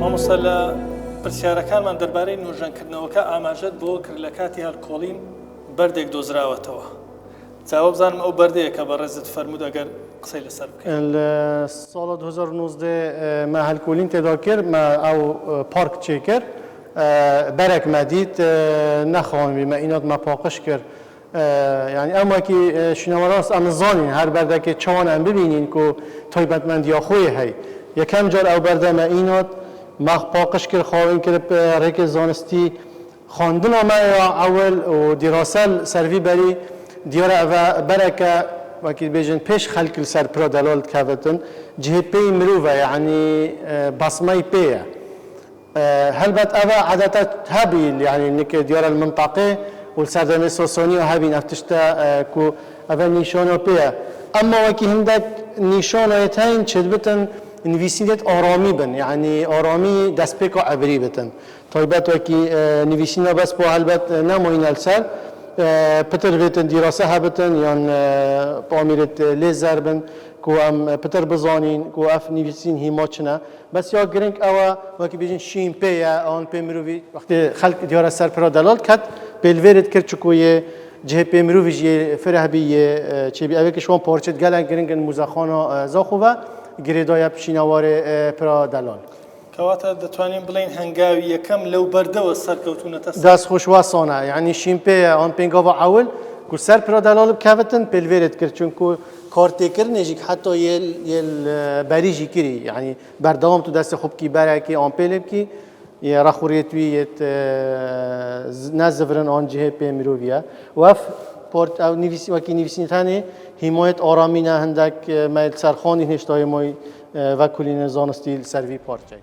مامۆستا لە پرسیارەکانمان دەربارەی نوێژەنکردنەوەکە ئاماژەت بۆ کرد لە کاتی هەڵکۆڵین بەردێک دۆزراوەتەوە. جاوە بزانم ئەو بەردەیە کە بە ڕێزت فەرموود ئەگەر قسەی لەسەر بکەین. ساڵ 2019 ما هەلکۆلین تێدا کرد ما ئەو پارک چێ کرد بەرێک ما دیت نەخوامی ما ئینات ما پاقش کرد. يعني اما كي شنو راس امزانين هر بردك چوان ام ببینین کو تایبەتمەندی خوی هی یکم جار او برده ما اینات ما پاقش کرد خواهیم کرد ریک زانستی خواندن ما اول و دراسل سروی بری دیار او برکه وکی بیجن پیش خلق سر پرا دلال کفتن جهت پی مروفه يعني بصمه پیه هلبت او عادتا هبیل يعني انك دیار المنطقه والسردمي سوسوني وهابين افتشتا كو اول نيشانو بيا اما وكي هندك نيشانو يتاين چدبتن نویسینت آرامی بن يعني آرامی دست پیکا عبری بتن طيبات وكي نویسینا بس بو البت نموين السر پتر بيتن دراسه هبتن يان باميرت ليزر بن كو ام پتر بزانين كو اف نویسین هيماچنا بس يا گرنگ اوا وكي بيجن شين بيا اون بي مروي وقت خلق ديار سر پر دلال كات بالورد کرد چکویه جه پیمرو ویژه فره بیه چه بی اوه که شما پارچت گلن گرینگن موزخانا زاخوه گریدای پشینوار پرا دلال کواتا دتوانیم بلین هنگاوی یکم لو برده و سر کوتونه تست دست خوشواسانه یعنی شیمپه آن پینگاوا اول کو سر پرا دلال بکفتن بالورد کرد چونکو کارتی کرنیجی حتی یل بریجی کری یعنی بردام تو دست خوب کی بره کی آن پیلب کی يا راخوريتويت نازفرن آن جهه پی مروفيا وف پورت او نویسی وکی نویسنی تانی حمایت آرامینه هندک مایل سرخانی هشتای مای و کلین زانستی سروی پارچه